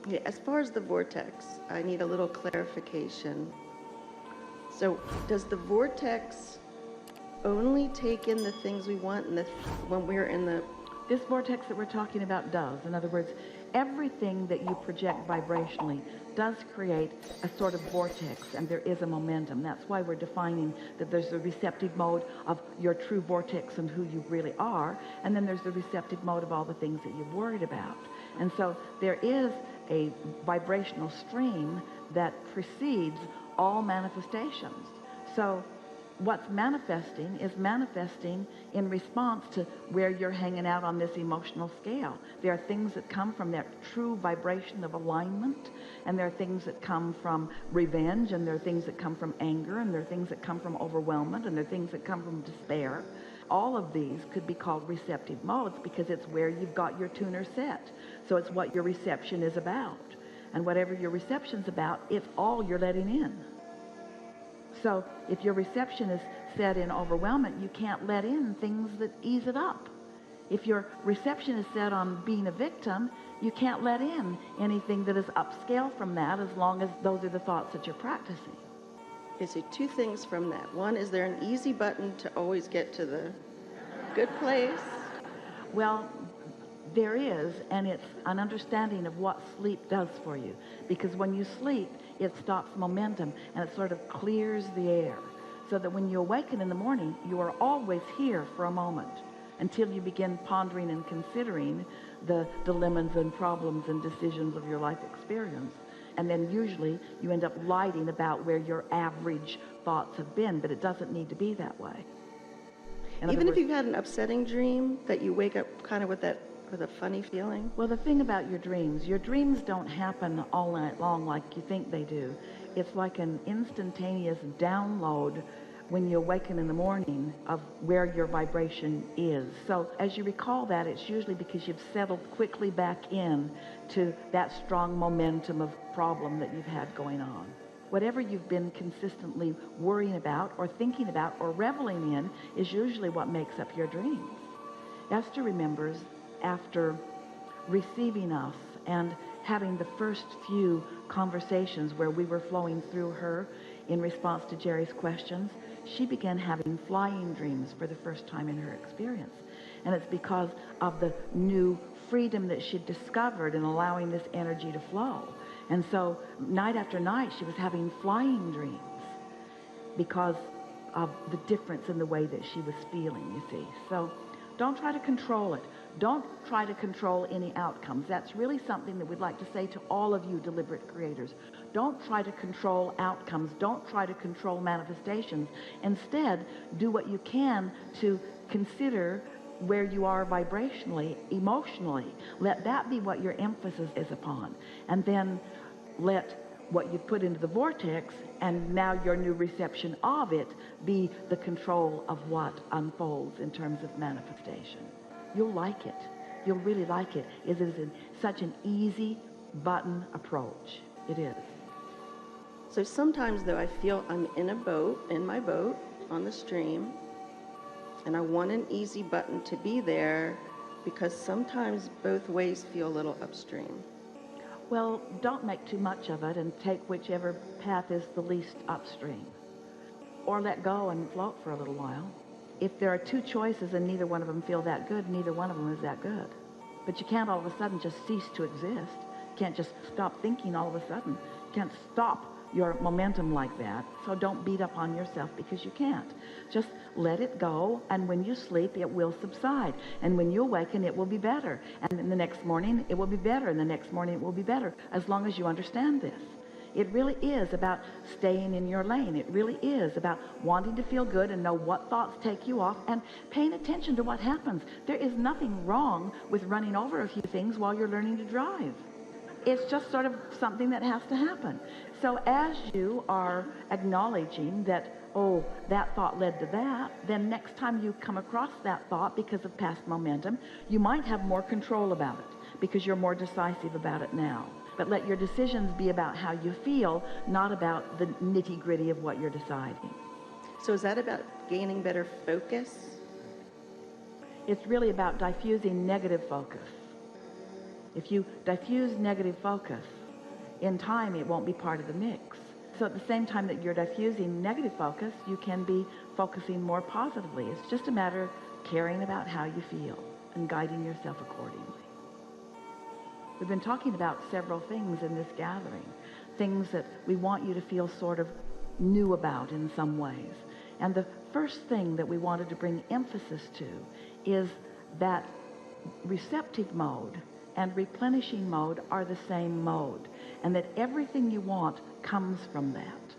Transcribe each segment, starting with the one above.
Yeah, as far as the vortex, I need a little clarification. So does the vortex only take in the things we want when we're in the... This vortex that we're talking about does. In other words, everything that you project vibrationally does create a sort of vortex, and there is a momentum. That's why we're defining that there's the receptive mode of your true vortex and who you really are, and then there's the receptive mode of all the things that you've worried about. And so there is a vibrational stream that precedes all manifestations. So what's manifesting is manifesting in response to where you're hanging out on this emotional scale. There are things that come from that true vibration of alignment, and there are things that come from revenge, and there are things that come from anger, and there are things that come from overwhelmment, and there are things that come from despair. All of these could be called receptive modes because it's where you've got your tuner set. So it's what your reception is about. And whatever your reception's about, it's all you're letting in. So if your reception is set in overwhelmment, you can't let in things that ease it up. If your reception is set on being a victim, you can't let in anything that is upscale from that, as long as those are the thoughts that you're practicing. Okay, so two things from that. One, is there an easy button to always get to the good place? Well, there is, and it's an understanding of what sleep does for you. Because when you sleep, it stops momentum, and it sort of clears the air. So that when you awaken in the morning, you are always here for a moment until you begin pondering and considering the dilemmas and problems and decisions of your life experience. And then usually you end up lighting about where your average thoughts have been, but it doesn't need to be that way. Even if you've had an upsetting dream, that you wake up kind of with a funny feeling? Well, the thing about your dreams don't happen all night long like you think they do. It's like an instantaneous download when you awaken in the morning of where your vibration is. So as you recall that, it's usually because you've settled quickly back in to that strong momentum of problem that you've had going on. Whatever you've been consistently worrying about or thinking about or reveling in is usually what makes up your dreams. Esther remembers after receiving us and having the first few conversations where we were flowing through her in response to Jerry's questions, she began having flying dreams for the first time in her experience. And it's because of the new freedom that she'd discovered in allowing this energy to flow. And so night after night, she was having flying dreams because of the difference in the way that she was feeling, you see. So don't try to control it. Don't try to control any outcomes. That's really something that we'd like to say to all of you deliberate creators. Don't try to control outcomes. Don't try to control manifestations. Instead, do what you can to consider where you are vibrationally, emotionally. Let that be what your emphasis is upon. And then let what you put into the vortex and now your new reception of it be the control of what unfolds in terms of manifestation. You'll like it. You'll really like it. It is such an easy button approach. It is. So sometimes, though, I feel I'm in my boat on the stream, and I want an easy button to be there because sometimes both ways feel a little upstream. Well, don't make too much of it and take whichever path is the least upstream. Or let go and float for a little while. If there are two choices and neither one of them feel that good, neither one of them is that good. But you can't all of a sudden just cease to exist. You can't just stop thinking all of a sudden. You can't stop your momentum like that. So don't beat up on yourself because you can't. Just let it go, and when you sleep, it will subside. And when you awaken, it will be better. And in the next morning, it will be better. And the next morning, it will be better, as long as you understand this. It really is about staying in your lane. It really is about wanting to feel good and know what thoughts take you off and paying attention to what happens. There is nothing wrong with running over a few things while you're learning to drive. It's just sort of something that has to happen. So as you are acknowledging that, oh, that thought led to that, then next time you come across that thought because of past momentum, you might have more control about it because you're more decisive about it now. But let your decisions be about how you feel, not about the nitty-gritty of what you're deciding. So is that about gaining better focus? It's really about diffusing negative focus. If you diffuse negative focus, in time it won't be part of the mix. So at the same time that you're diffusing negative focus, you can be focusing more positively. It's just a matter of caring about how you feel and guiding yourself accordingly. We've been talking about several things in this gathering, things that we want you to feel sort of new about in some ways. And the first thing that we wanted to bring emphasis to is that receptive mode and replenishing mode are the same mode, and that everything you want comes from that.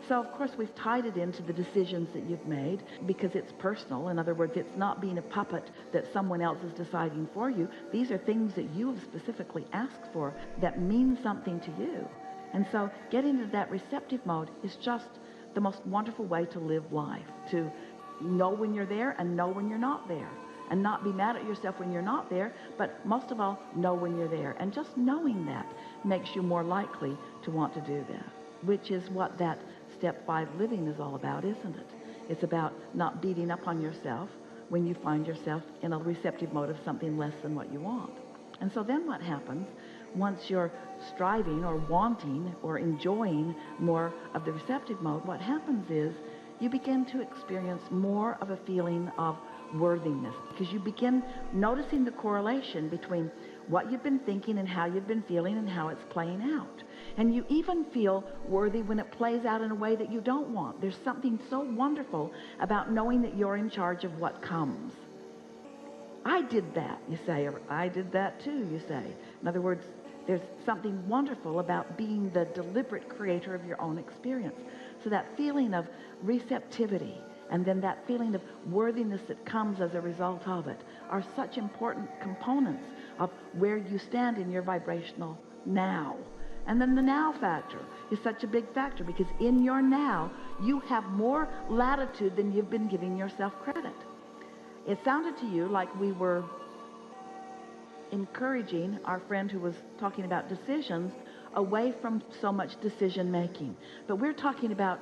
So of course we've tied it into the decisions that you've made because it's personal. In other words, it's not being a puppet that someone else is deciding for you. These are things that you have specifically asked for that mean something to you. And so getting into that receptive mode is just the most wonderful way to live life, to know when you're there and know when you're not there, and not be mad at yourself when you're not there, but most of all, know when you're there. And just knowing that makes you more likely to want to do that, which is what that step 5 living is all about, isn't it? It's about not beating up on yourself when you find yourself in a receptive mode of something less than what you want. And so then what happens once you're striving or wanting or enjoying more of the receptive mode? What happens is you begin to experience more of a feeling of worthiness, because you begin noticing the correlation between what you've been thinking and how you've been feeling and how it's playing out. And you even feel worthy when it plays out in a way that you don't want. There's something so wonderful about knowing that you're in charge of what comes. I did that, you say, or I did that too, you say. In other words, there's something wonderful about being the deliberate creator of your own experience. So that feeling of receptivity and then that feeling of worthiness that comes as a result of it are such important components of where you stand in your vibrational now. And then the now factor is such a big factor, because in your now, you have more latitude than you've been giving yourself credit. It sounded to you like we were encouraging our friend who was talking about decisions away from so much decision making. But we're talking about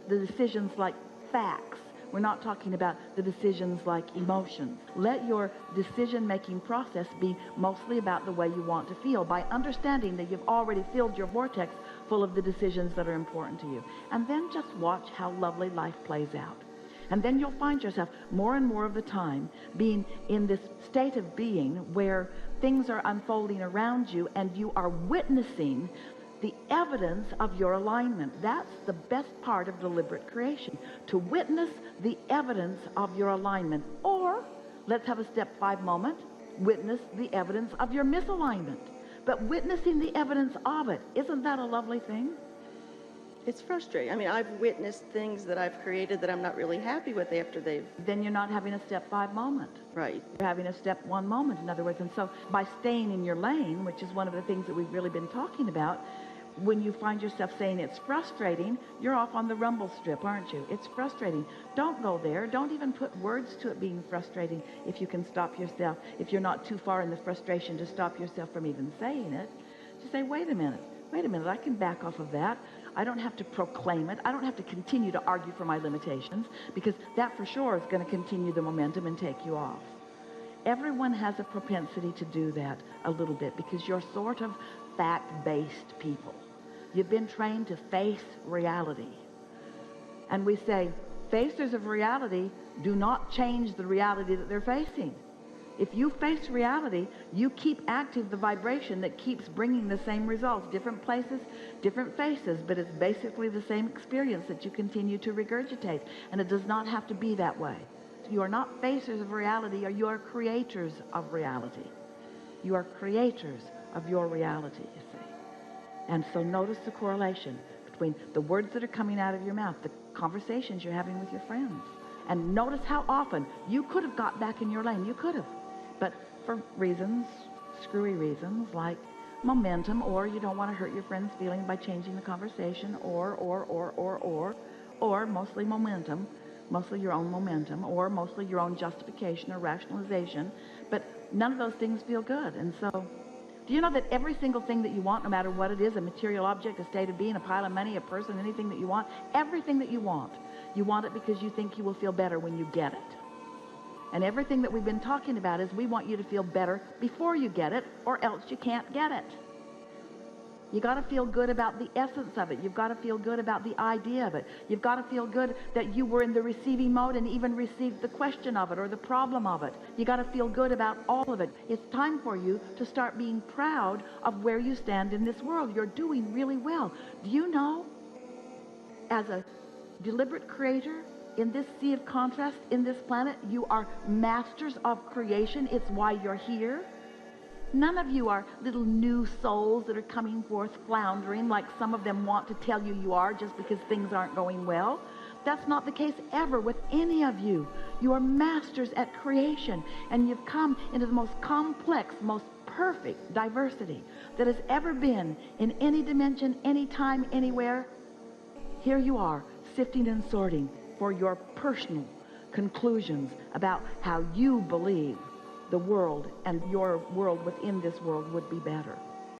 the decisions like facts. We're not talking about the decisions like emotions. Let your decision-making process be mostly about the way you want to feel, by understanding that you've already filled your vortex full of the decisions that are important to you. And then just watch how lovely life plays out. And then you'll find yourself more and more of the time being in this state of being where things are unfolding around you and you are witnessing the evidence of your alignment. That's the best part of deliberate creation, to witness the evidence of your alignment. Or, let's have a step 5 moment, witness the evidence of your misalignment. But witnessing the evidence of it, isn't that a lovely thing? It's frustrating. I mean, I've witnessed things that I've created that I'm not really happy with after they've... Then you're not having a step 5 moment. Right. You're having a step 1 moment, in other words. And so by staying in your lane, which is one of the things that we've really been talking about, when you find yourself saying it's frustrating, you're off on the rumble strip, aren't you? It's frustrating. Don't go there. Don't even put words to it being frustrating if you can stop yourself, if you're not too far in the frustration to stop yourself from even saying it. Just say, wait a minute, I can back off of that. I don't have to proclaim it. I don't have to continue to argue for my limitations, because that for sure is going to continue the momentum and take you off. Everyone has a propensity to do that a little bit, because you're sort of fact-based people. You've been trained to face reality. And we say, facers of reality do not change the reality that they're facing. If you face reality, you keep active the vibration that keeps bringing the same results. Different places, different faces, but it's basically the same experience that you continue to regurgitate. And it does not have to be that way. You are not facers of reality, or you are creators of reality. You are creators of your reality, you see. And so notice the correlation between the words that are coming out of your mouth, the conversations you're having with your friends. And notice how often you could have got back in your lane. You could have. But for reasons, screwy reasons, like momentum, or you don't want to hurt your friend's feelings by changing the conversation, or mostly momentum, mostly your own momentum, or mostly your own justification or rationalization. But none of those things feel good. And so, do you know that every single thing that you want, no matter what it is, a material object, a state of being, a pile of money, a person, anything that you want, everything that you want it because you think you will feel better when you get it. And everything that we've been talking about is we want you to feel better before you get it, or else you can't get it. You got to feel good about the essence of it. You've got to feel good about the idea of it. You've got to feel good that you were in the receiving mode and even received the question of it or the problem of it. You got to feel good about all of it. It's time for you to start being proud of where you stand in this world. You're doing really well. Do you know, as a deliberate creator in this sea of contrast, in this planet, you are masters of creation. It's why you're here. None of you are little new souls that are coming forth floundering like some of them want to tell you you are just because things aren't going well. That's not the case ever with any of you. You are masters at creation, and you've come into the most complex, most perfect diversity that has ever been in any dimension, any time, anywhere. Here you are, sifting and sorting for your personal conclusions about how you believe the world and your world within this world would be better.